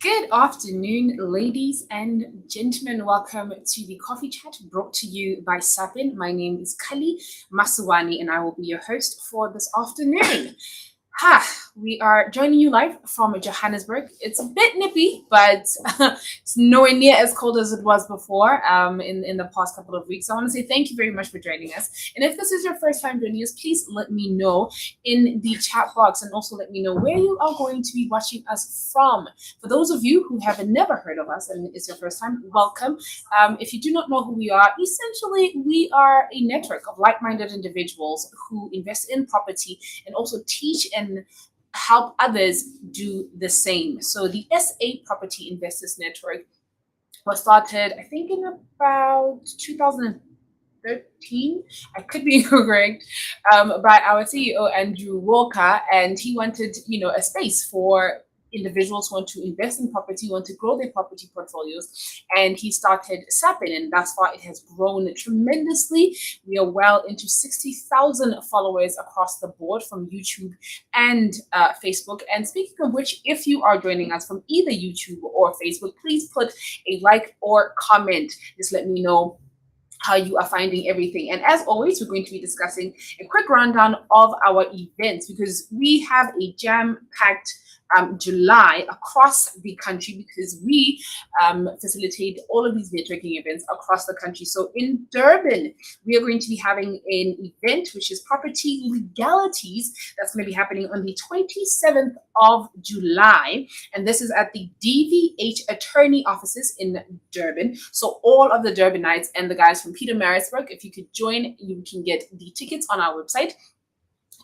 Good afternoon, ladies and gentlemen. Welcome to the coffee chat brought to you by Sapin. My name is Kali Masuwani, and I will be your host for this afternoon. We are joining you live from Johannesburg. It's a bit nippy, but it's nowhere near as cold as it was before in the past couple of weeks. So I want to say thank you very much for joining us. And if this is your first time joining us, please let me know in the chat box and also let me know where you are going to be watching us from. For those of you who have never heard of us and it's your first time, welcome. If you do not know who we are, essentially we are a network of like-minded individuals who invest in property and also teach and help others do the same. So the SA Property Investors Network was started, I think, in about 2013. I could be incorrect, by our CEO Andrew Walker, and he wanted, a space for individuals who want to invest in property, want to grow their property portfolios, and he started Sapin, and thus far it has grown tremendously. We are well into 60,000 followers across the board from YouTube and Facebook. And speaking of which, if you are joining us from either YouTube or Facebook, please put a like or comment. Just let me know how you are finding everything. And as always, we're going to be discussing a quick rundown of our events because we have a jam-packed July across the country because we facilitate all of these networking events across the country. So in Durban, we are going to be having an event which is property legalities. That's going to be happening on the 27th of July. And this is at the DVH attorney offices in Durban. So all of the Durbanites and the guys from Pietermaritzburg, if you could join, you can get the tickets on our website.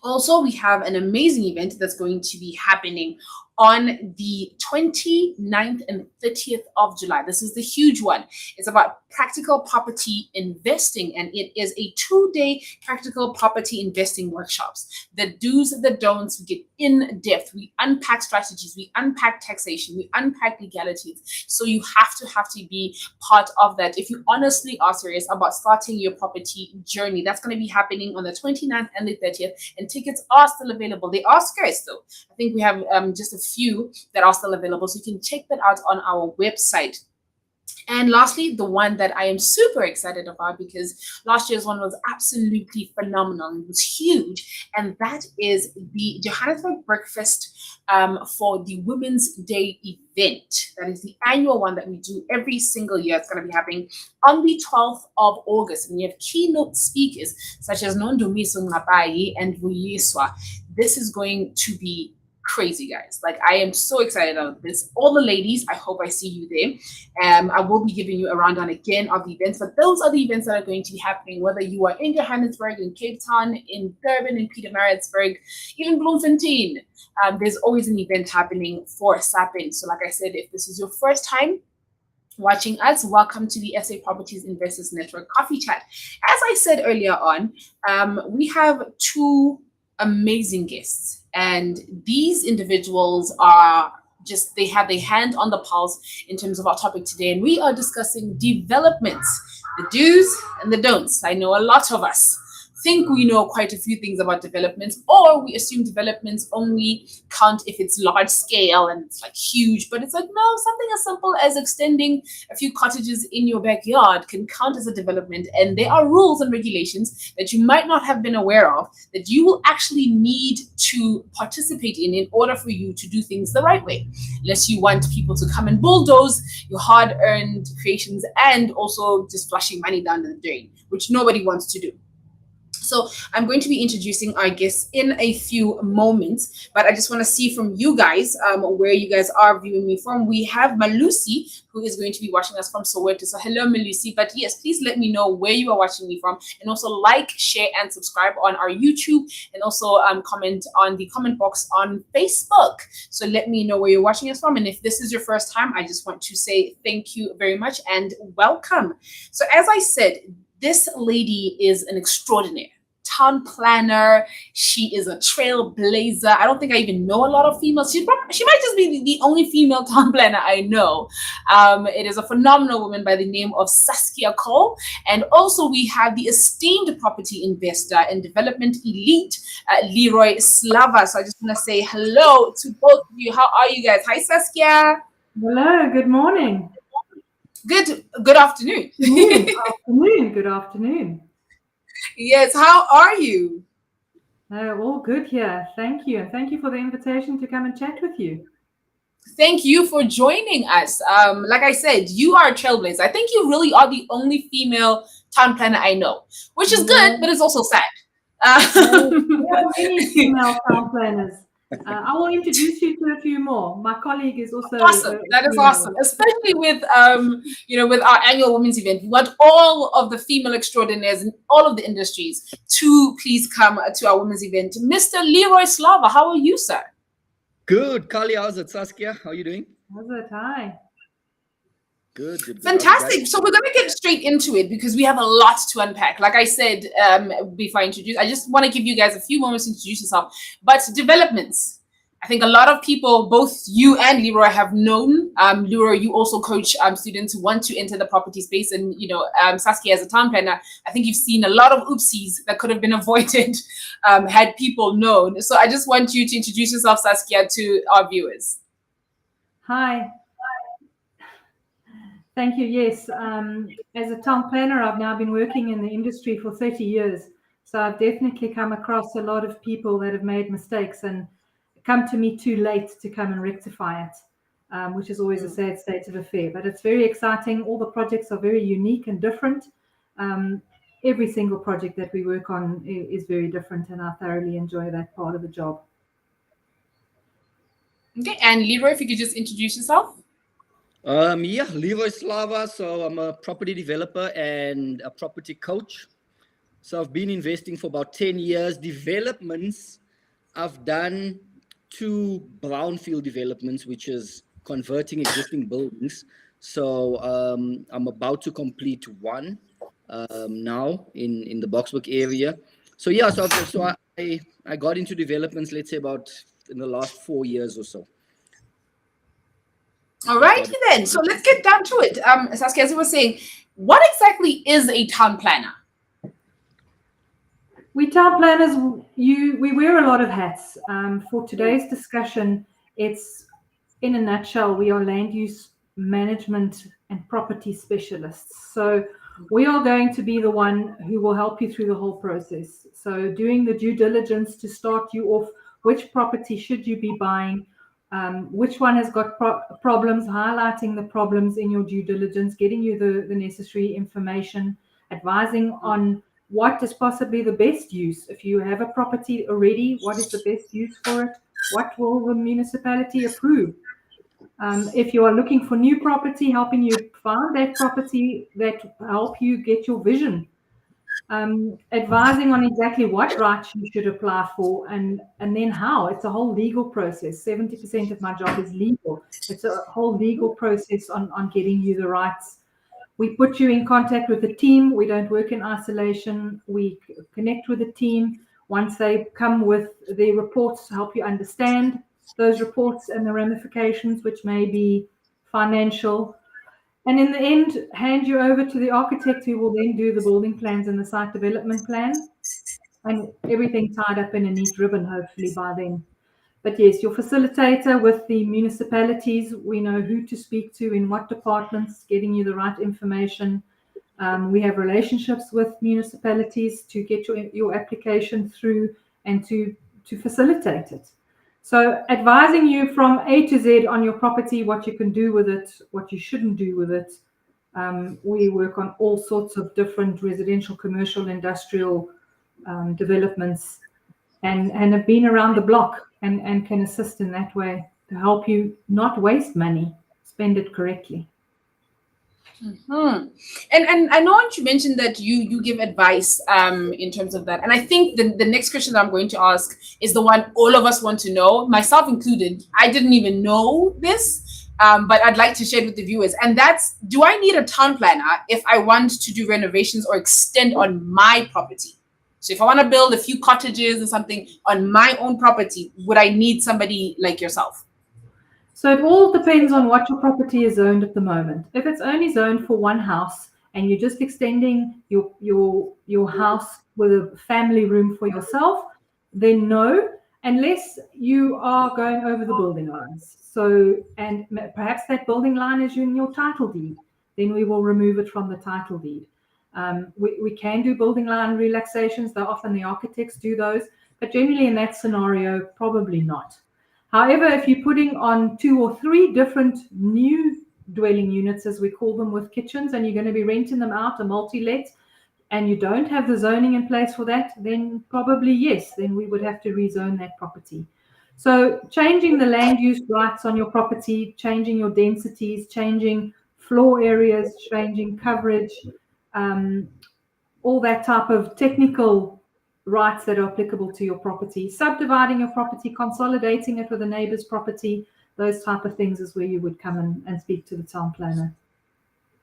Also, we have an amazing event that's going to be happening on the 29th and 30th of July. This is the huge one. It's about practical property investing, and it is a 2-day practical property investing workshops. The do's, the don'ts, we get in depth. We unpack strategies, we unpack taxation, we unpack legalities. So you have to be part of that. If you honestly are serious about starting your property journey, that's going to be happening on the 29th and the 30th, and tickets are still available. They are scarce though. I think we have just a few that are still available, so you can check that out on our website. And lastly, the one that I am super excited about because last year's one was absolutely phenomenal. It was huge. And that is the Johannesburg Breakfast for the Women's Day event. That is the annual one that we do every single year. It's going to be happening on the 12th of August. And we have keynote speakers such as Nondumiso Ngabai and Vuyiswa. This is going to be crazy, guys. Like, I am so excited about this. All the ladies, I hope I see you there. I will be giving you a rundown again of the events, but those are the events that are going to be happening, whether you are in Johannesburg, in Cape Town, in Durban, in Pietermaritzburg, even Bloemfontein. There's always an event happening for Sapin. So like I said, if this is your first time watching us, welcome to the SA Properties Investors Network Coffee Chat. As I said earlier on, we have two amazing guests, and these individuals are just, they have their hand on the pulse in terms of our topic today, and we are discussing developments, the do's and the don'ts. I know a lot of us think we know quite a few things about developments, or we assume developments only count if it's large scale and it's like huge, but it's like, no, something as simple as extending a few cottages in your backyard can count as a development. And there are rules and regulations that you might not have been aware of that you will actually need to participate in order for you to do things the right way, unless you want people to come and bulldoze your hard-earned creations and also just flushing money down the drain, which nobody wants to do. So I'm going to be introducing our guests in a few moments, but I just want to see from you guys where you guys are viewing me from. We have Malusi, who is going to be watching us from Soweto. So hello, Malusi. But yes, please let me know where you are watching me from, and also like, share, and subscribe on our YouTube, and also comment on the comment box on Facebook. So let me know where you're watching us from. And if this is your first time, I just want to say thank you very much and welcome. So as I said, this lady is an extraordinaire town planner. She is a trailblazer. I don't think I even know a lot of females. She might just be the only female town planner I know. It is a phenomenal woman by the name of Saskia Cole. And also we have the esteemed property investor and development elite, Leroy Slava. So I just want to say hello to both of you. How are you guys? Hi, Saskia. Hello, good morning. Good afternoon. Good afternoon. Yes, how are you? All good here. Thank you. And thank you for the invitation to come and chat with you. Thank you for joining us. Like I said, you are a trailblazer. I think you really are the only female town planner I know, which is good, No, but it's also sad. no, there Um, are many female town planners. I will introduce you to a few more. My colleague is also Awesome. a That is awesome. female. Especially with with our annual women's event. We want all of the female extraordinaires in all of the industries to please come to our women's event. Mr. Leroy Slava, how are you, sir? Good. Kali, how's it? Saskia, how are you doing? How's it? Hi. Good, good, good. How's it, guys? Fantastic. So we're going to get straight into it because we have a lot to unpack. Like I said before I introduce, I just want to give you guys a few moments to introduce yourself. But developments. I think a lot of people, both you and Leroy, have known. Leroy, you also coach students who want to enter the property space, and Saskia as a town planner, I think you've seen a lot of oopsies that could have been avoided had people known. So I just want you to introduce yourself, Saskia, to our viewers. Hi. Thank you. Yes. As a town planner, I've now been working in the industry for 30 years. So I've definitely come across a lot of people that have made mistakes and come to me too late to come and rectify it, which is always a sad state of affair. But it's very exciting. All the projects are very unique and different. Um, every single project that we work on is very different, and I thoroughly enjoy that part of the job. Okay, and Leroy, if you could just introduce yourself. Yeah, Leroy Slava. So I'm a property developer and a property coach. So I've been investing for about 10 years. Developments, I've done two brownfield developments, which is converting existing buildings. So I'm about to complete one now in the Boxburg area. So yeah, I got into developments, let's say about in the last 4 years or so. All I righty started. then. So let's get down to it. Saskia, as you were saying, what exactly is a town planner? We town planners, we wear a lot of hats. For today's discussion, it's in a nutshell, we are land use management and property specialists. So we are going to be the one who will help you through the whole process. So doing the due diligence to start you off, which property should you be buying, which one has got problems, highlighting the problems in your due diligence, getting you the necessary information, advising on what is possibly the best use. If you have a property already, what is the best use for it? What will the municipality approve? If you are looking for new property, helping you find that property that help you get your vision. Advising on exactly what rights you should apply for and then how. It's a whole legal process. 70% of my job is legal. It's a whole legal process on getting you the rights. We put you in contact with the team. We don't work in isolation. We connect with the team. Once they come with their reports to help you understand those reports and the ramifications, which may be financial. And in the end, hand you over to the architect who will then do the building plans and the site development plan, and everything tied up in a neat ribbon, hopefully by then. But yes, your facilitator with the municipalities, we know who to speak to in what departments, getting you the right information. We have relationships with municipalities to get your application through and to facilitate it. So advising you from A to Z on your property, what you can do with it, what you shouldn't do with it. We work on all sorts of different residential, commercial, industrial developments and have been around the block and can assist in that way to help you not waste money, spend it correctly. Hmm. And I know you mentioned that you give advice in terms of that. And I think the next question that I'm going to ask is the one all of us want to know, myself included. I didn't even know this, but I'd like to share it with the viewers. And that's, do I need a town planner if I want to do renovations or extend on my property? So if I want to build a few cottages or something on my own property, would I need somebody like yourself? So it all depends on what your property is zoned at the moment. If it's only zoned for one house and you're just extending your house with a family room for yourself, then no. unless you are going over the building lines. So, and perhaps that building line is in your title deed, then we will remove it from the title deed. We can do building line relaxations, though often the architects do those, but generally in that scenario, probably not. However, if you're putting on 2 or 3 different new dwelling units, as we call them, with kitchens, and you're going to be renting them out, a multi-let, and you don't have the zoning in place for that, then probably yes, then we would have to rezone that property. So changing the land use rights on your property, changing your densities, changing floor areas, changing coverage, all that type of technical rights that are applicable to your property, subdividing your property, consolidating it with a neighbor's property, those type of things is where you would come and speak to the town planner.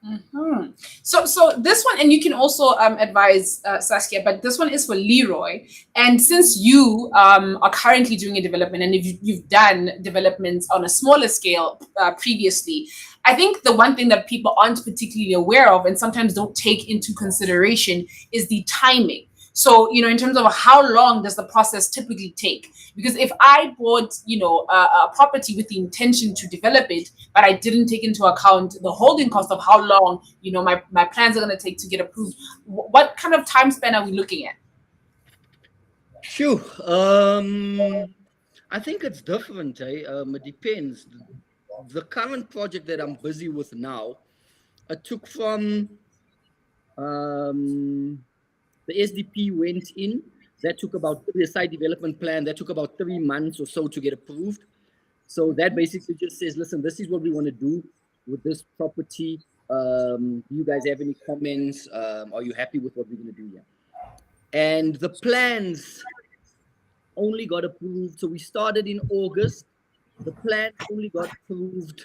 Mm-hmm. So this one, and you can also advise Saskia, but this one is for Leroy. And since you are currently doing a development, and if you've done developments on a smaller scale previously, I think the one thing that people aren't particularly aware of and sometimes don't take into consideration is the timing. So, in terms of how long does the process typically take? Because if I bought, a property with the intention to develop it, but I didn't take into account the holding cost of how long, my plans are going to take to get approved, what kind of time span are we looking at? Sure. I think it's different. It depends. The current project that I'm busy with now, it took from the SDP went in. That took about the site development plan. That took about 3 months or so to get approved. So that basically just says, listen, this is what we want to do with this property. Do you guys have any comments? Are you happy with what we're going to do here? And the plans only got approved. So we started in August. The plan only got approved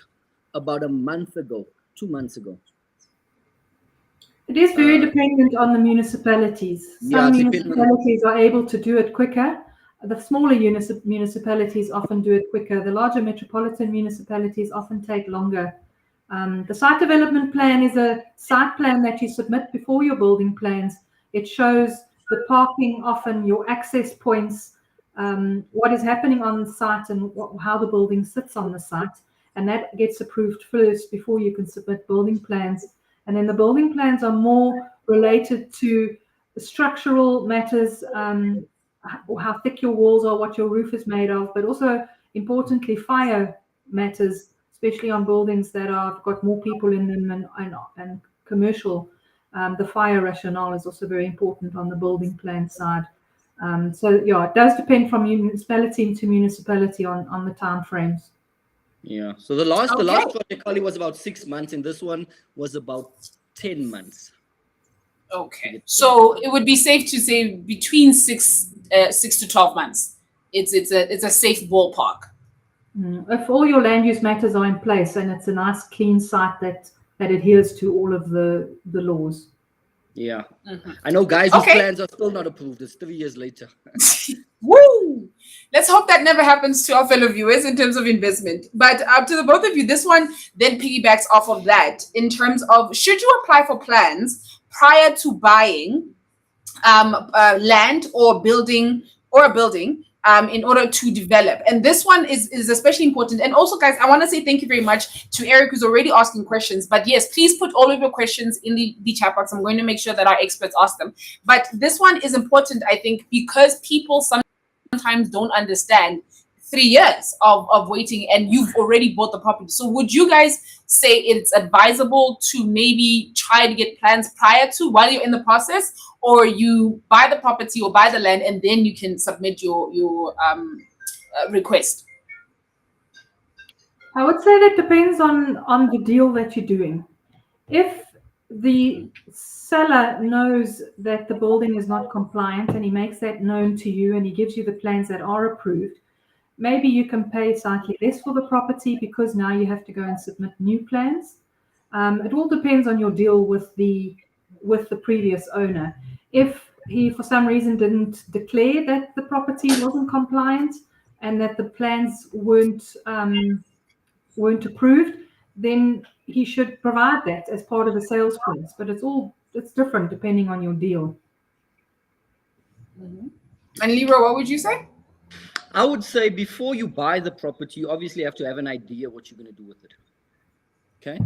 about a month ago, 2 months ago. It is very dependent on the municipalities. Some municipalities are able to do it quicker. The smaller municipalities often do it quicker. The larger metropolitan municipalities often take longer. The site development plan is a site plan that you submit before your building plans. It shows the parking, often your access points, what is happening on the site, and how the building sits on the site. And that gets approved first before you can submit building plans. And then the building plans are more related to the structural matters, how thick your walls are, what your roof is made of, but also importantly, fire matters, especially on buildings that have got more people in them and commercial. The fire rationale is also very important on the building plan side. So yeah, it does depend from municipality to municipality on the time frames. Yeah. So the last project, Carly, was about 6 months, and this one was about 10 months. Okay. So it would be safe to say between 6 to 12 months. It's a safe ballpark. If all your land use matters are in place and it's a nice clean site that adheres to all of the laws. Yeah. Mm-hmm. I know guys whose plans are still not approved. It's 3 years later. Woo! Let's hope that never happens to our fellow viewers in terms of investment. But to the both of you, this one then piggybacks off of that in terms of, should you apply for plans prior to buying land or a building in order to develop? And this one is especially important. And also, guys, I want to say thank you very much to Eric, who's already asking questions. But yes, please put all of your questions in the chat box. I'm going to make sure that our experts ask them. But this one is important, I think, because people sometimes don't understand 3 years of waiting, and you've already bought the property. So would you guys say it's advisable to maybe try to get plans prior to, while you're in the process, or you buy the property or buy the land and then you can submit your request? I would say that depends on the deal that you're doing. If the seller knows that the building is not compliant and he makes that known to you and he gives you the plans that are approved, maybe you can pay slightly less for the property because now you have to go and submit new plans. It all depends on your deal with the previous owner. If he for some reason didn't declare that the property wasn't compliant and that the plans weren't approved, then he should provide that as part of the sales price. But it's different depending on your deal. Mm-hmm. And Leroy, what would you say? I would say before you buy the property, you obviously have to have an idea what you're going to do with it. Okay.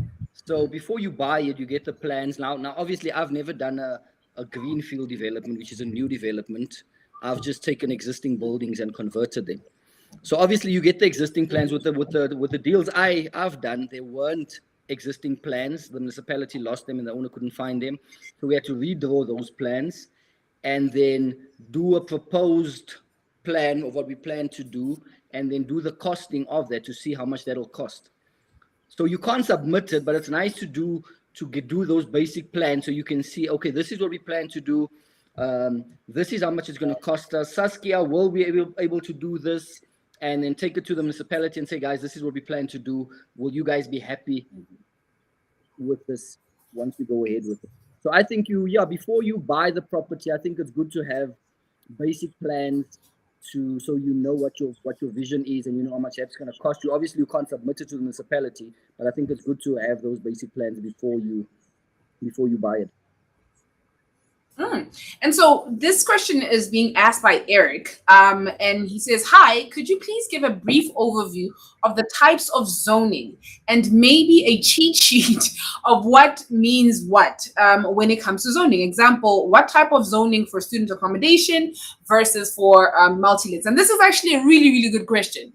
So before you buy it, you get the plans. Now, obviously, I've never done a greenfield development, which is a new development. I've just taken existing buildings and converted them. So obviously, you get the existing plans with the deals I've done. There weren't existing plans. The municipality lost them, and the owner couldn't find them. So we had to redraw those plans, and then do a proposed plan of what we plan to do, and then do the costing of that to see how much that'll cost. So you can't submit it, but it's nice to do those basic plans so you can see, okay, this is what we plan to do. This is how much it's going to cost us. Saskia will be able to do this, and then take it to the municipality and say, guys, this is what we plan to do. Will you guys be happy with this once we go ahead with it? So I think before you buy the property, I think it's good to have basic plans so you know what your vision is, and you know how much that's going to cost you. Obviously, you can't submit it to the municipality, but I think it's good to have those basic plans before you buy it. And so this question is being asked by Eric, and he says, "Hi, could you please give a brief overview of the types of zoning and maybe a cheat sheet of what means what when it comes to zoning? Example, what type of zoning for student accommodation versus for multi-lets?" And this is actually a really, really good question.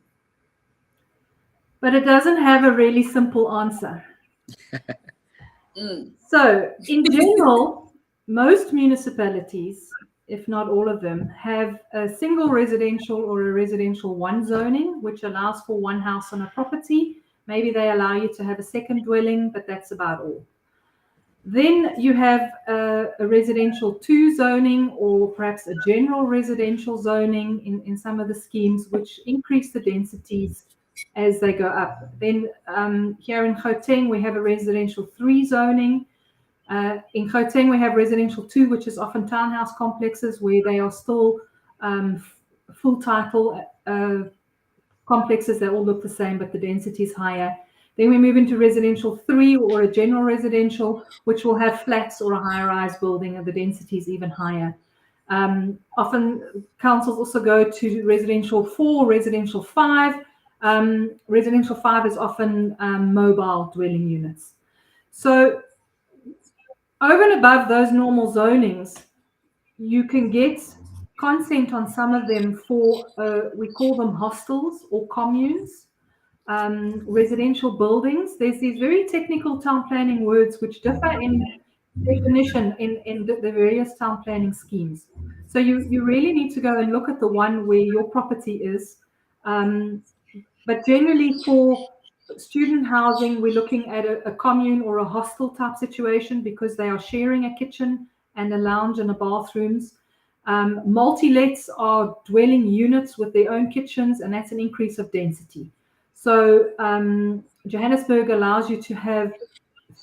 But it doesn't have a really simple answer. So in general, most municipalities, if not all of them, have a single residential or a residential one zoning, which allows for one house on a property. Maybe they allow you to have a second dwelling, but that's about all. Then you have a residential two zoning, or perhaps a general residential zoning in some of the schemes, which increase the densities as they go up. Then here in Gauteng, we have a residential three zoning. In Gauteng, we have residential two, which is often townhouse complexes where they are still full title complexes. They all look the same, but the density is higher. Then we move into residential three, or a general residential, which will have flats or a high-rise building, and the density is even higher. Often councils also go to residential four, residential five. Residential five is often mobile dwelling units. So over and above those normal zonings, you can get consent on some of them for, we call them hostels or communes, residential buildings. There's these very technical town planning words which differ in definition in the various town planning schemes. So you really need to go and look at the one where your property is. But generally for student housing, we're looking at a commune or a hostel type situation because they are sharing a kitchen and a lounge and a bathrooms. Multi-lets are dwelling units with their own kitchens, and that's an increase of density. So Johannesburg allows you to have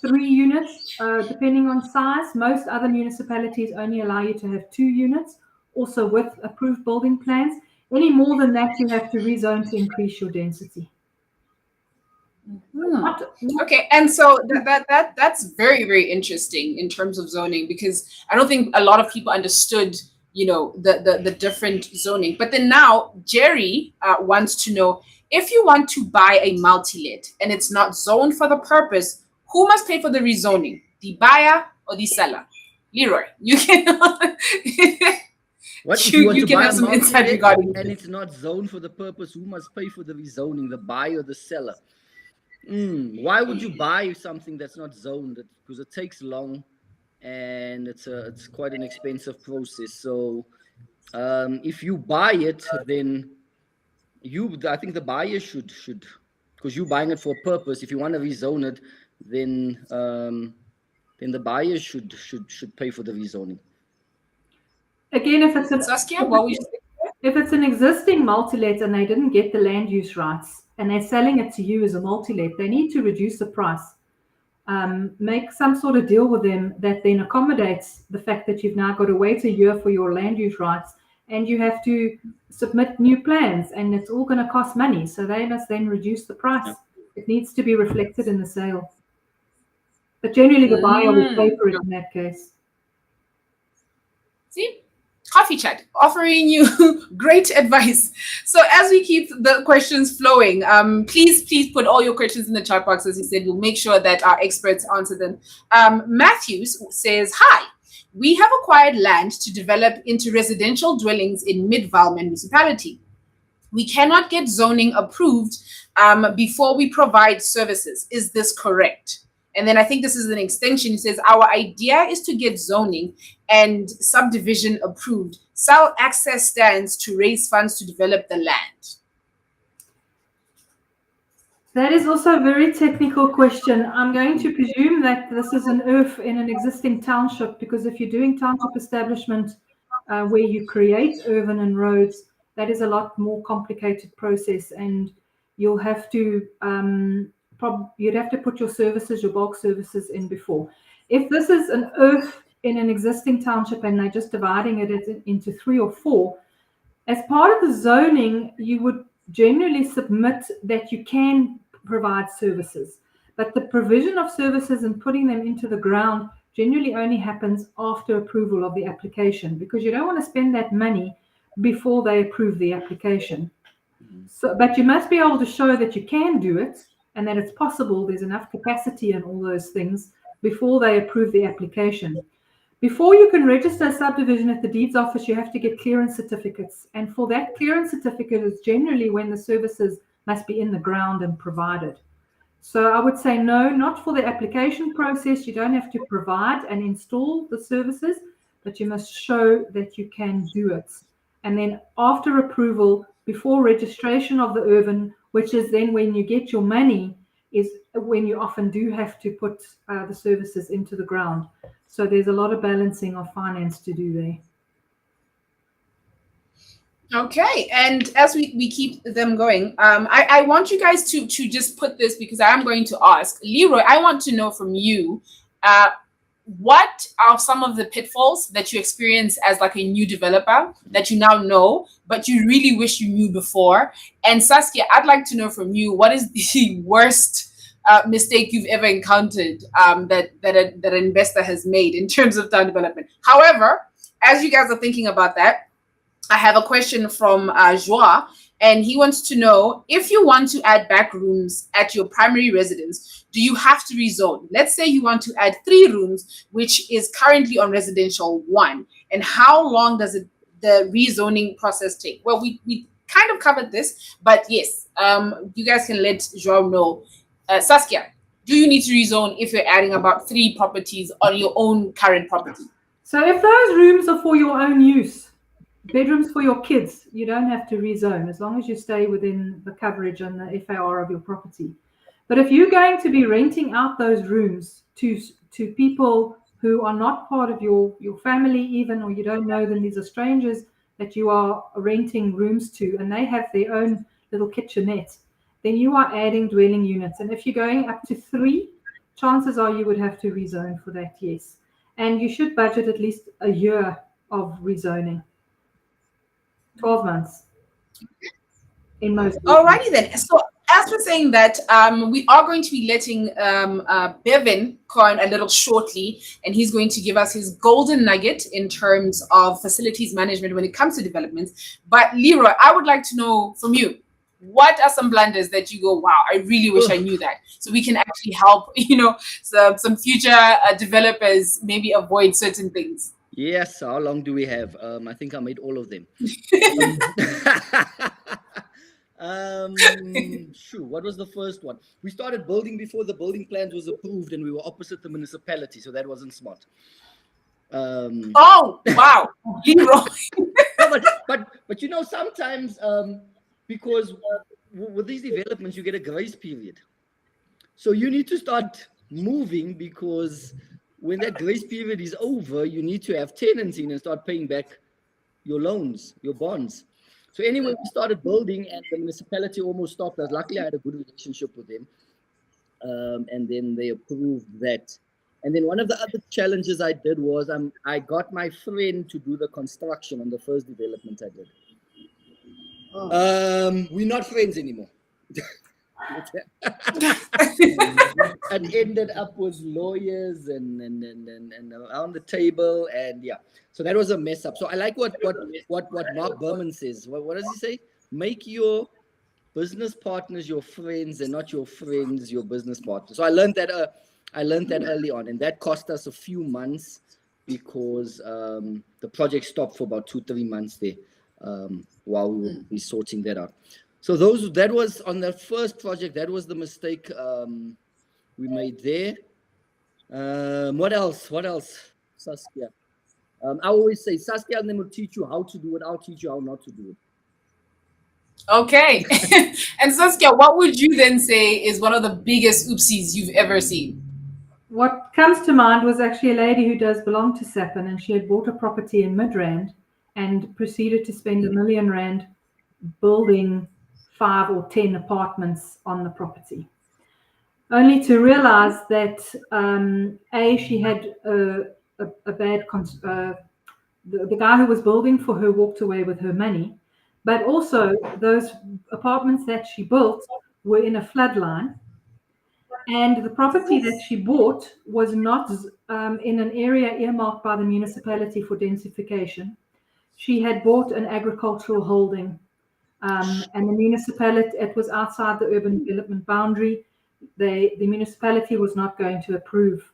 3 units depending on size. Most other municipalities only allow you to have 2 units, also with approved building plans. Any more than that, you have to rezone to increase your density. Okay, and so that's very, very interesting in terms of zoning, because I don't think a lot of people understood, the different zoning. But then now Jerry wants to know, if you want to buy a multi-let and it's not zoned for the purpose, who must pay for the rezoning, the buyer or the seller? Leroy, you can. What if you want to can buy have a some insight multi-let regarding and it's not zoned for the purpose? Who must pay for the rezoning, the buyer or the seller? Why would you buy something that's not zoned? Because it takes long, and it's quite an expensive process. So if you buy it, then I think the buyer should, because you're buying it for a purpose. If you want to rezone it, then the buyer should pay for the rezoning. Again, if it's Saskia, what we if it's an existing multi-let and they didn't get the land use rights and they're selling it to you as a multi-let, they need to reduce the price. Make some sort of deal with them that then accommodates the fact that you've now got to wait a year for your land use rights, and you have to submit new plans, and it's all going to cost money. So they must then reduce the price. Yeah. It needs to be reflected in the sale. But generally, the buyer will pay for it in that case. See, Coffee Chat, offering you great advice. So as we keep the questions flowing, please put all your questions in the chat box. As you said, we'll make sure that our experts answer them. Matthews says, hi, we have acquired land to develop into residential dwellings in Mid-Val municipality. We cannot get zoning approved before we provide services. Is this correct? And then I think this is an extension. It says, our idea is to get zoning and subdivision approved, sell access stands to raise funds to develop the land. That is also a very technical question. I'm going to presume that this is an earth in an existing township, because if you're doing township establishment where you create urban and roads, that is a lot more complicated process, and you'll have to you'd have to put your services, your bulk services in before. If this is an earth in an existing township and they're just dividing it into 3 or 4, as part of the zoning, you would generally submit that you can provide services, but the provision of services and putting them into the ground generally only happens after approval of the application, because you don't want to spend that money before they approve the application. So, but you must be able to show that you can do it and that it's possible, there's enough capacity and all those things before they approve the application. Before you can register a subdivision at the deeds office, you have to get clearance certificates. And for that clearance certificate is generally when the services must be in the ground and provided. So I would say no, not for the application process. You don't have to provide and install the services, but you must show that you can do it. And then after approval, before registration of the urban, which is then when you get your money, is when you often do have to put the services into the ground. So there's a lot of balancing of finance to do there. Okay, and as we keep them going, I want you guys to just put this, because I am going to ask. Leroy, I want to know from you, what are some of the pitfalls that you experience as like a new developer that you now know, but you really wish you knew before? And Saskia, I'd like to know from you, what is the worst mistake you've ever encountered that an investor has made in terms of town development? However, as you guys are thinking about that, I have a question from Joa, and he wants to know, if you want to add back rooms at your primary residence, do you have to rezone? Let's say you want to add 3 rooms, which is currently on residential 1. And how long does the rezoning process take? Well, we kind of covered this, but yes, you guys can let Joa know. Saskia, do you need to rezone if you're adding about 3 properties on your own current property? So if those rooms are for your own use, bedrooms for your kids, you don't have to rezone as long as you stay within the coverage and the FAR of your property. But if you're going to be renting out those rooms to people who are not part of your family even, or you don't know them, these are strangers that you are renting rooms to, and they have their own little kitchenette, then you are adding dwelling units. And if you're going up to 3, chances are you would have to rezone for that, yes. And you should budget at least a year of rezoning. 12 months in most. Alrighty then. So as we're saying that, we are going to be letting Bevan coin a little shortly, and he's going to give us his golden nugget in terms of facilities management when it comes to developments. But Leroy, I would like to know from you, what are some blunders that you go, wow, I really wish I knew that, so we can actually help, some future developers maybe avoid certain things? Yes, how long do we have? I think I made all of them. What was the first one? We started building before the building plans was approved, and we were opposite the municipality, so that wasn't smart. Oh, wow. No, but sometimes because with these developments, you get a grace period. So you need to start moving, because when that grace period is over, you need to have tenants in and start paying back your loans, your bonds. So anyway, we started building, and the municipality almost stopped us. Luckily, I had a good relationship with them. And then they approved that. And then one of the other challenges I did was I got my friend to do the construction on the first development I did. We're not friends anymore. And ended up with lawyers and around the table, and yeah. So that was a mess up. So I like what Mark Berman says. What does he say? Make your business partners your friends, and not your friends your business partners. So I learned that. I learned that early on, and that cost us a few months because the project stopped for about 2-3 months there while we were sorting that out. So that was on the first project. That was the mistake we made there. What else? What else, Saskia? I always say, Saskia and then will teach you how to do it. I'll teach you how not to do it. Okay. And Saskia, what would you then say is one of the biggest oopsies you've ever seen? What comes to mind was actually a lady who does belong to Sapin, and she had bought a property in Midrand and proceeded to spend R1 million building 5 or 10 apartments on the property, only to realize that she had a bad the guy who was building for her walked away with her money, but also those apartments that she built were in a flood line. And the property that she bought was not in an area earmarked by the municipality for densification. She had bought an agricultural holding, and the municipality, it was outside the urban development boundary. The municipality was not going to approve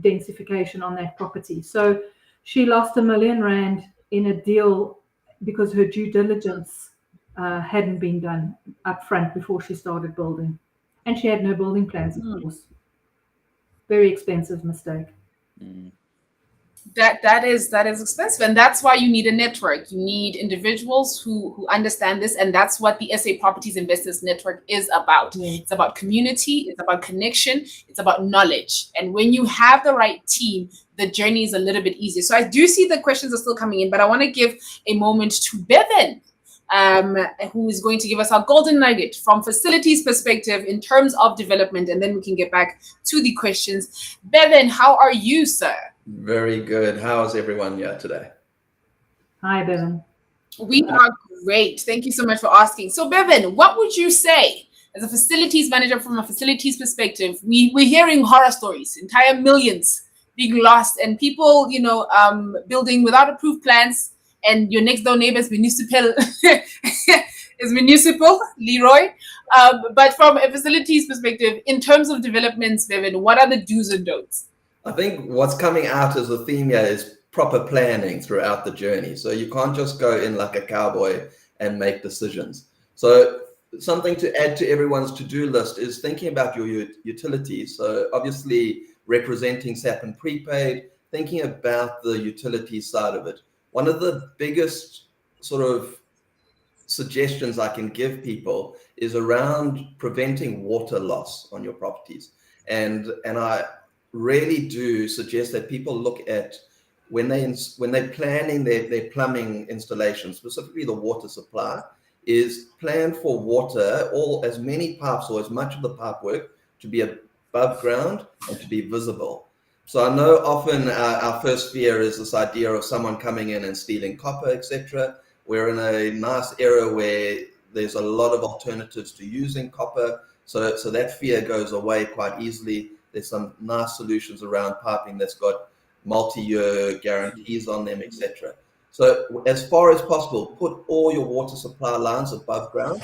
densification on that property. So she lost R1 million in a deal because her due diligence hadn't been done up front before she started building. And she had no building plans, of course. Very expensive mistake. That is expensive, and that's why you need a network. You need individuals who understand this, and that's what the SA Properties Investors Network is about. It's about community, it's about connection, it's about knowledge. And when you have the right team, the journey is a little bit easier. So I do see the questions are still coming in, but I want to give a moment to Bevan, who is going to give us our golden nugget from facilities perspective in terms of development, and then we can get back to the questions. Bevan, how are you, sir? Very good. How is everyone here today? Hi, Bevan. We are great. Thank you so much for asking. So, Bevan, what would you say as a facilities manager from a facilities perspective? We're hearing horror stories, entire millions being lost, and people, building without approved plans, and your next door neighbor is municipal, Leroy. But from a facilities perspective, in terms of developments, Bevan, what are the do's and don'ts? I think what's coming out as a theme here is proper planning throughout the journey. So you can't just go in like a cowboy and make decisions. So something to add to everyone's to-do list is thinking about your utilities. So obviously representing SAP and prepaid, thinking about the utility side of it. One of the biggest sort of suggestions I can give people is around preventing water loss on your properties. And I really do suggest that people look at when they're planning their plumbing installation, specifically the water supply, is plan for water, or as many pipes or as much of the pipe work to be above ground and to be visible. So I know often our first fear is this idea of someone coming in and stealing copper, etc. We're in a nice era where there's a lot of alternatives to using copper, so that fear goes away quite easily. There's some nice solutions around piping that's got multi-year guarantees on them, etc. So as far as possible, put all your water supply lines above ground.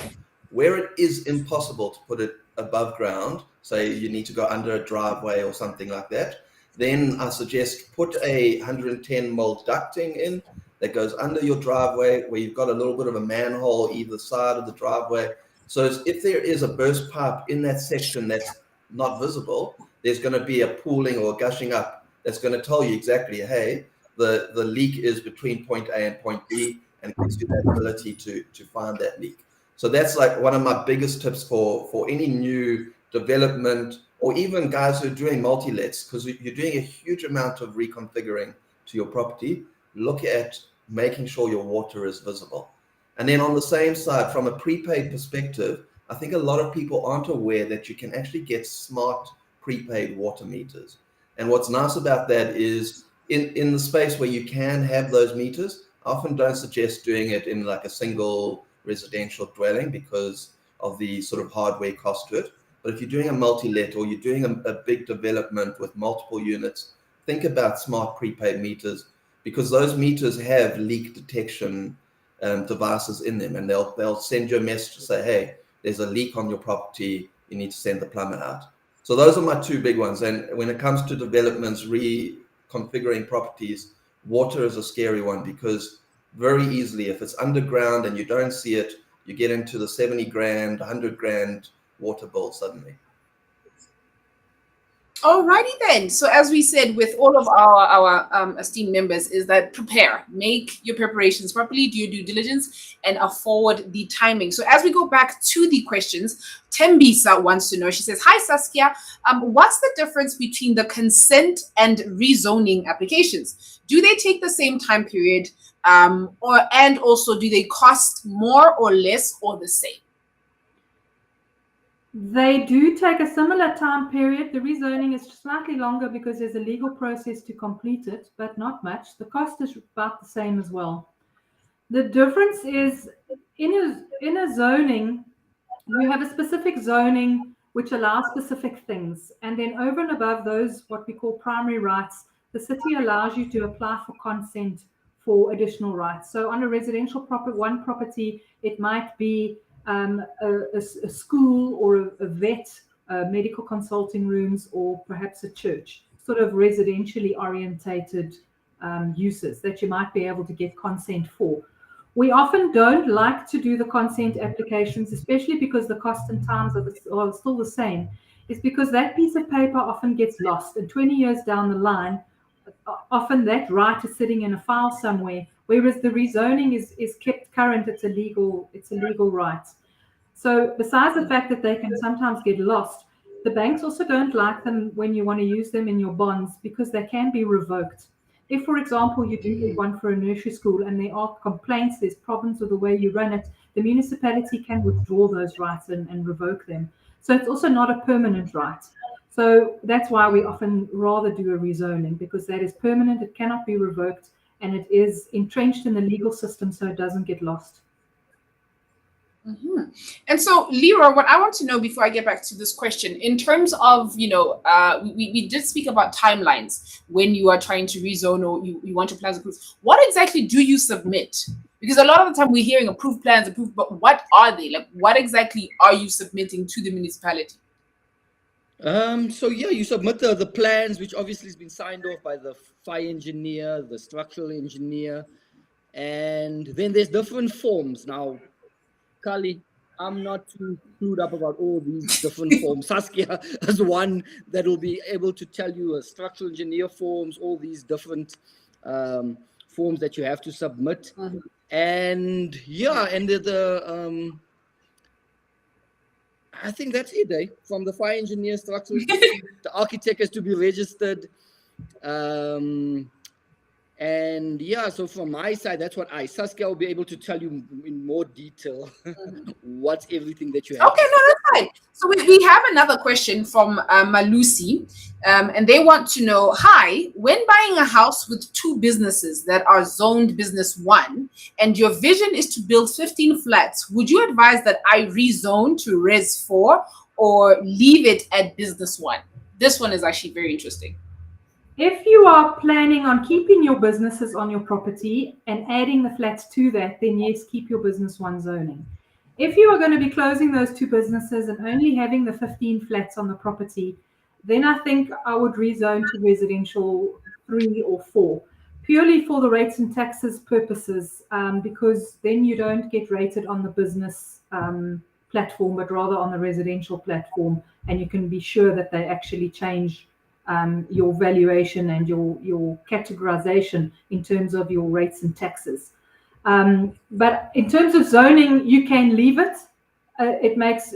Where it is impossible to put it above ground, say you need to go under a driveway or something like that, then I suggest put a 110 mil ducting in that goes under your driveway, where you've got a little bit of a manhole either side of the driveway. So if there is a burst pipe in that section that's not visible, there's going to be a pooling or gushing up that's going to tell you exactly, hey, the leak is between point A and point B, and gives you that ability to find that leak. So that's like one of my biggest tips for any new development, or even guys who are doing multi-lets, because you're doing a huge amount of reconfiguring to your property. Look at making sure your water is visible. And then on the same side, from a prepaid perspective, I think a lot of people aren't aware that you can actually get smart prepaid water meters. And what's nice about that is in the space where you can have those meters, I often don't suggest doing it in like a single residential dwelling, because the sort of hardware cost to it. But if you're doing a multi-let or you're doing a big development with multiple units, think about smart prepaid meters, because those meters have leak detection devices in them, and they'll send you a message to say, hey, there's a leak on your property, you need to send the plumber out. So those are my two big ones. And when it comes to developments, reconfiguring properties, water is a scary one, because very easily, if it's underground and you don't see it, you get into the 70 grand, 100 grand water bill suddenly. Alrighty then. So as we said with all of our esteemed members, is that prepare, make your preparations properly, do your due diligence, and afford the timing. So as we go back to the questions, Tembisa wants to know, she says, hi Saskia, what's the difference between the consent and rezoning applications? Do they take the same time period, and also do they cost more or less or the same? They do take a similar time period. The rezoning is slightly longer because there's a legal process to complete it, but not much. The cost is about the same as well. The difference is in a zoning, you have a specific zoning which allows specific things. And then over and above those, what we call primary rights, the city allows you to apply for consent for additional rights. So on a residential property, it might be a school or a vet, medical consulting rooms, or perhaps a church, sort of residentially orientated uses that you might be able to get consent for. We often don't like to do the consent applications, especially because the cost and times are still the same. It's because that piece of paper often gets lost, and 20 years down the line, often that right is sitting in a file somewhere, whereas the rezoning is kept current. It's a legal right. So besides the fact that they can sometimes get lost, the banks also don't like them when you want to use them in your bonds, because they can be revoked. If, for example, you do get one for a nursery school and there are complaints, there's problems with the way you run it, the municipality can withdraw those rights and revoke them. So it's also not a permanent right. So that's why we often rather do a rezoning, because that is permanent, it cannot be revoked, and it is entrenched in the legal system so it doesn't get lost. Mm-hmm. And so, Leroy, what I want to know before I get back to this question, in terms of, we did speak about timelines when you are trying to rezone or you want your plans approved. What exactly do you submit? Because a lot of the time we're hearing approved plans, but what are they? Like, what exactly are you submitting to the municipality? So yeah, you submit the plans, which obviously has been signed off by the fire engineer, the structural engineer, and then there's different forms. Now, Kali, I'm not too clued up about all these different forms. Saskia is one that will be able to tell you structural engineer forms, all these different forms that you have to submit. Mm-hmm. And yeah, and I think that's it, eh? From the fire engineer, structural engineer, the architect has to be registered. And yeah, so from my side, that's what Saskia will be able to tell you in more detail what's everything that you have. Okay, no, that's fine. So we have another question from Malusi, and they want to know, hi, when buying a house with two businesses that are zoned business 1, and your vision is to build 15 flats, would you advise that I rezone to res 4 or leave it at business 1? This one is actually very interesting. If you are planning on keeping your businesses on your property and adding the flats to that, then yes, keep your business 1 zoning. If you are going to be closing those 2 businesses and only having the 15 flats on the property, then I think I would rezone to residential 3 or 4, purely for the rates and taxes purposes, because then you don't get rated on the business platform, but rather on the residential platform, and you can be sure that they actually change your valuation and your categorization in terms of your rates and taxes. But in terms of zoning, you can leave it. It makes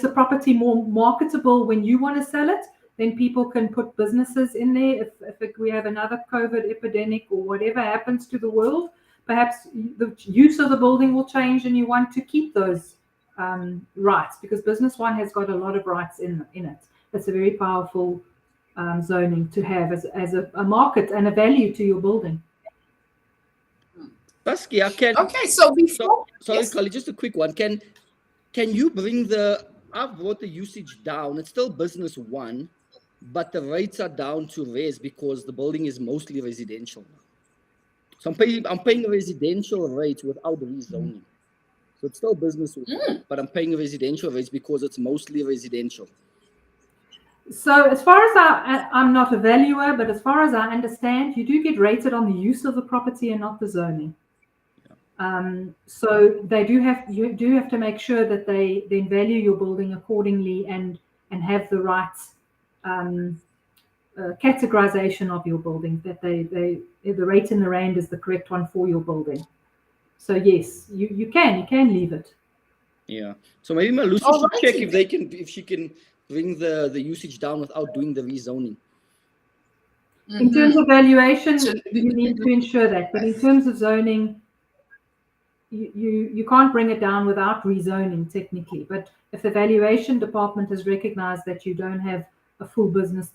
the property more marketable when you want to sell it. Then people can put businesses in there. If we have another COVID epidemic or whatever happens to the world, perhaps the use of the building will change and you want to keep those rights, because business 1 has got a lot of rights in it. It's a very powerful zoning to have as a market and a value to your building. Saskia, okay, so before sorry, yes. Kali, just a quick one. can you bring I've brought the usage down. It's still business one, but the rates are down to res because the building is mostly residential now. So I'm paying residential rates without rezoning. So it's still business, but I'm paying residential rates because it's mostly residential. So as far as I'm not a valuer, but as far as I understand, you do get rated on the use of the property and not the zoning. So you do have to make sure that they then value your building accordingly and have the right categorization of your building, that the rate in the rand is the correct one for your building. So yes, you can leave it. Yeah. So maybe Malusi should check if she can bring the usage down without doing the rezoning. In terms of valuation, you need to ensure that. But in terms of zoning, you can't bring it down without rezoning technically. But if the valuation department has recognized that you don't have a full business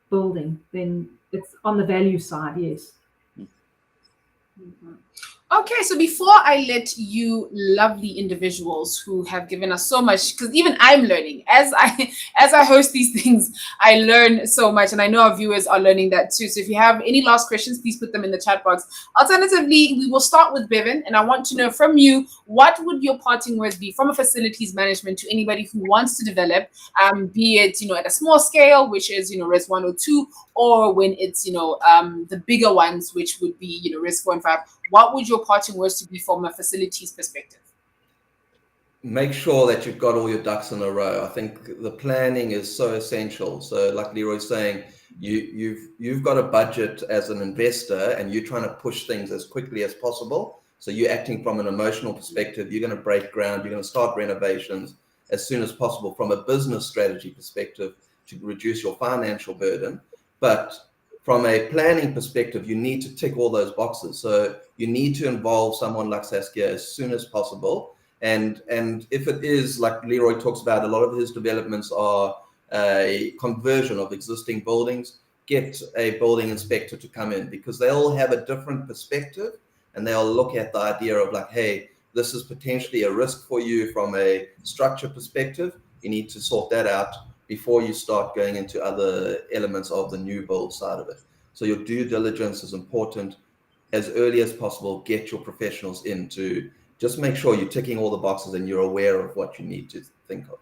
building, then it's on the value side, yes. Okay, so before I let you lovely individuals who have given us so much, because even I'm learning as I host these things, I learn so much, and I know our viewers are learning that too. So if you have any last questions, please put them in the chat box. Alternatively, we will start with Bevan, and I want to know from you, what would your parting words be from a facilities management to anybody who wants to develop, be it at a small scale, which is res 1 or 2, or when it's the bigger ones, which would be res 4 and 5. What would your parting words to be from a facilities perspective? Make sure that you've got all your ducks in a row. I think the planning is so essential. So like Leroy's saying, you've got a budget as an investor and you're trying to push things as quickly as possible. So you're acting from an emotional perspective. You're going to break ground. You're going to start renovations as soon as possible from a business strategy perspective to reduce your financial burden. But from a planning perspective, you need to tick all those boxes. So you need to involve someone like Saskia as soon as possible. And if it is, like Leroy talks about, a lot of his developments are a conversion of existing buildings, get a building inspector to come in, because they'll have a different perspective and they'll look at the idea of like, hey, this is potentially a risk for you from a structure perspective. You need to sort that out before you start going into other elements of the new build side of it. So your due diligence is important. As early as possible, get your professionals in to just make sure you're ticking all the boxes and you're aware of what you need to think of.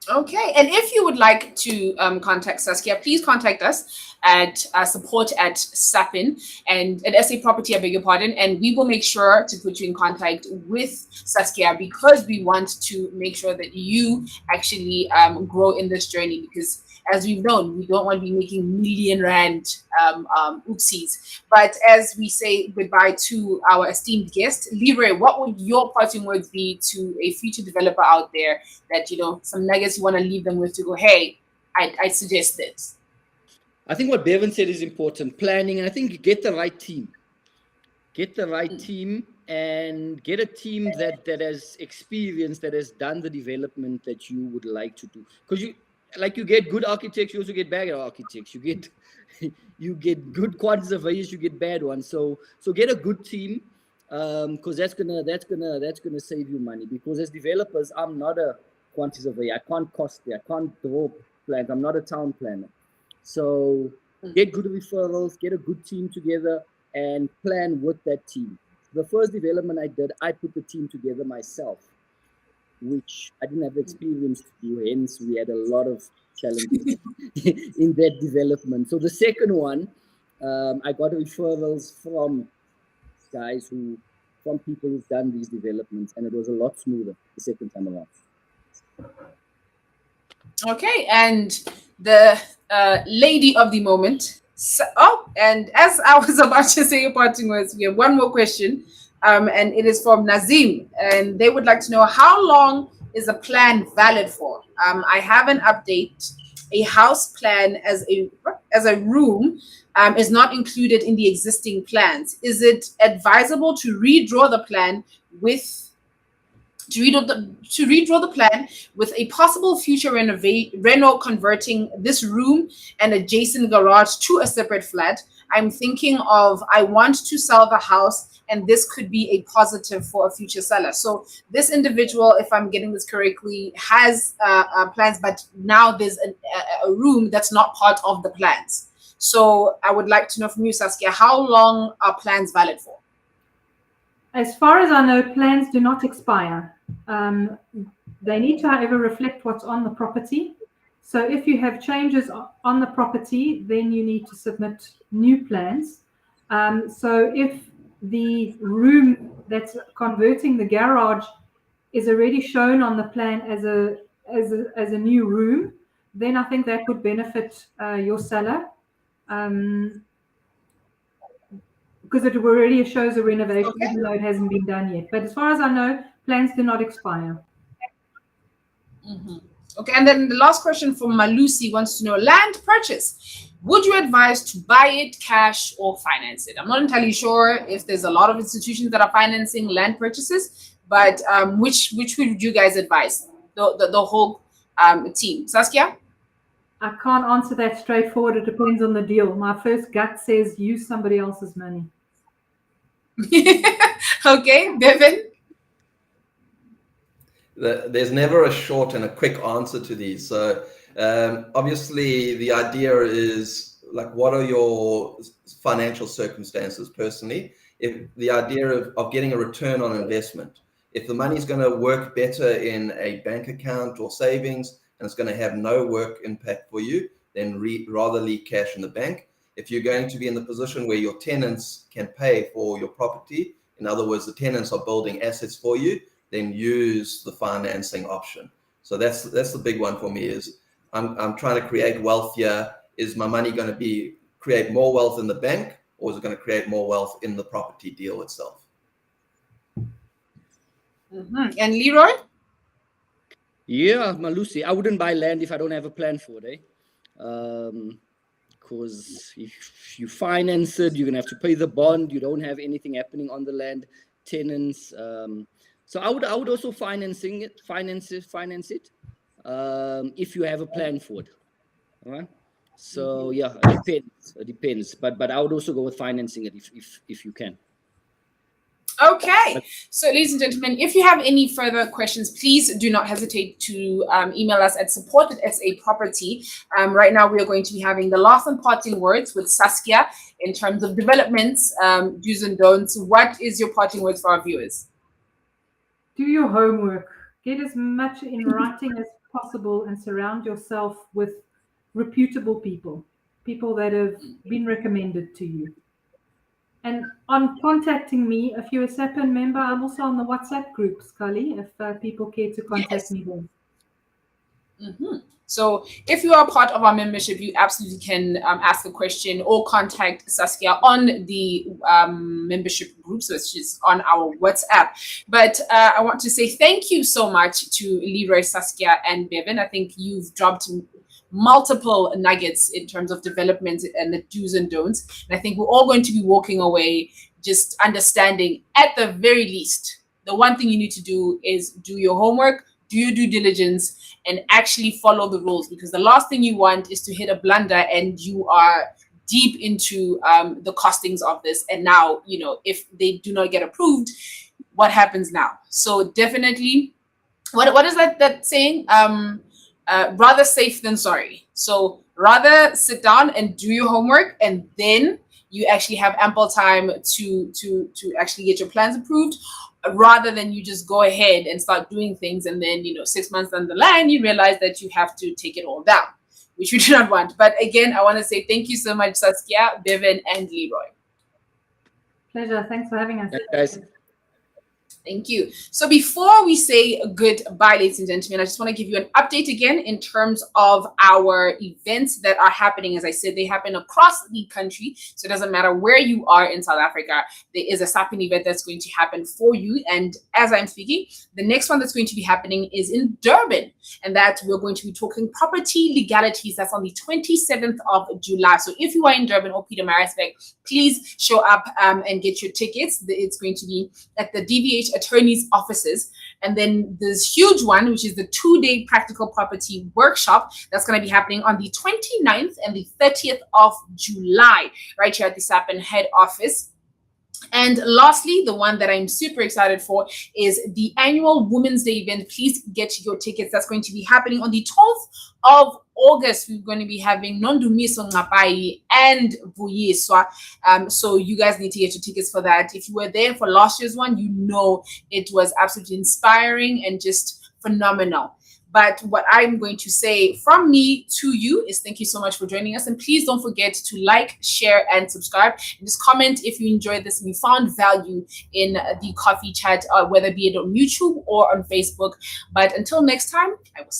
Okay, and if you would like to contact Saskia, please contact us at support@sapin and at SA Property, I beg your pardon, and we will make sure to put you in contact with Saskia, because we want to make sure that you actually grow in this journey, because as we've known, we don't want to be making million rand oopsies. But as we say goodbye to our esteemed guest, Leroy, what would your parting words be to a future developer out there that, some nuggets you want to leave them with to go, hey, I suggest this? I think what Bevan said is important. Planning, and I think get the right team. Get the right team and get a team that has experience, that has done the development that you would like to do. Because you get good architects, you also get bad architects. You get good quantity surveyors, you get bad ones. So get a good team, because that's gonna save you money. Because as developers, I'm not a quantity surveyor. I can't cost it. I can't draw plans. I'm not a town planner. So get good referrals, get a good team together, and plan with that team. The first development I did, I put the team together myself, which I didn't have experience to do, hence we had a lot of challenges in that development. So the second one, I got referrals from people who've done these developments, and it was a lot smoother the second time around. Okay, and the lady of the moment. And as I was about to say your parting words, we have one more question. And it is from Nazim, and they would like to know, how long is a plan valid for? I have an update. A house plan as a room is not included in the existing plans. Is it advisable to redraw the plan with a possible future reno converting this room and adjacent garage to a separate flat? I'm thinking of, I want to sell the house, and this could be a positive for a future seller. So this individual, if I'm getting this correctly, has plans, but now there's a room that's not part of the plans. So I would like to know from you, Saskia, how long are plans valid for? As far as I know, plans do not expire. They need to, however, reflect what's on the property. So if you have changes on the property, then you need to submit new plans. So if the room that's converting the garage is already shown on the plan as a new room, then I think that would benefit your seller. Because it already shows a renovation, Okay. even though it hasn't been done yet. But as far as I know, plans do not expire. Mm-hmm. Okay, and then the last question from Malusi wants to know, land purchase. Would you advise to buy it cash or finance it? I'm not entirely sure if there's a lot of institutions that are financing land purchases, but which would you guys advise? The whole team. Saskia? I can't answer that straightforward. It depends on the deal. My first gut says use somebody else's money. Okay, Bevan? There's never a short and a quick answer to these. So obviously the idea is like, what are your financial circumstances personally? If the idea of getting a return on investment, if the money's going to work better in a bank account or savings and it's going to have no work impact for you, then rather leave cash in the bank. If you're going to be in the position where your tenants can pay for your property, in other words, the tenants are building assets for you, then use the financing option. So that's the big one for me. Is I'm trying to create wealth here. Is my money going to create more wealth in the bank, or is it going to create more wealth in the property deal itself? Mm-hmm. And Leroy? Yeah, Malusi, I wouldn't buy land if I don't have a plan for it, because if you finance it, you're gonna have to pay the bond. You don't have anything happening on the land, tenants. So I would also finance it, if you have a plan for it. All right. So yeah, it depends. But I would also go with financing it if you can. Okay, so ladies and gentlemen, if you have any further questions, please do not hesitate to email us at support@saproperty. Right now, we are going to be having the last and parting words with Saskia in terms of developments, do's and don'ts. What is your parting words for our viewers? Do your homework. Get as much in writing as possible and surround yourself with reputable people that have been recommended to you. And on contacting me, if you're a SAPN member, I'm also on the WhatsApp group, Scully, if people care to contact me then. Mm-hmm. So if you are part of our membership, you absolutely can ask a question or contact Saskia on the membership group, so it's just on our WhatsApp. But I want to say thank you so much to Leroy, Saskia, and Bevan. I think you've dropped multiple nuggets in terms of development and the do's and don'ts. And I think we're all going to be walking away just understanding, at the very least, the one thing you need to do is do your homework, do your due diligence, and actually follow the rules, because the last thing you want is to hit a blunder and you are deep into the costings of this. And now, if they do not get approved, what happens now? So definitely, what is that saying? Rather safe than sorry. So rather sit down and do your homework, and then you actually have ample time to actually get your plans approved, rather than you just go ahead and start doing things, and then 6 months down the line you realize that you have to take it all down, which we do not want. But again, I want to say thank you so much, Saskia, Bevan, and Leroy. Pleasure. Thanks for having us. Thanks, guys. Thank you. So before we say goodbye, ladies and gentlemen, I just want to give you an update again in terms of our events that are happening. As I said, they happen across the country. So it doesn't matter where you are in South Africa, there is a SAPN event that's going to happen for you. And as I'm speaking, the next one that's going to be happening is in Durban. And that we're going to be talking property legalities. That's on the 27th of July. So if you are in Durban or Pietermaritzburg, please show up and get your tickets. It's going to be at the DVH attorneys' offices. And then this huge one, which is the 2-day practical property workshop, that's going to be happening on the 29th and the 30th of July, right here at the SAPN head office. And lastly, the one that I'm super excited for is the annual Women's Day event. Please get your tickets. That's going to be happening on the 12th of August. We're going to be having Nondumiso Ngapai and Vuyiswa. So you guys need to get your tickets for that. If you were there for last year's one, you know it was absolutely inspiring and just phenomenal. But what I'm going to say from me to you is thank you so much for joining us. And please don't forget to like, share, and subscribe. And just comment if you enjoyed this and you found value in the coffee chat, whether be it on YouTube or on Facebook. But until next time, I will see you.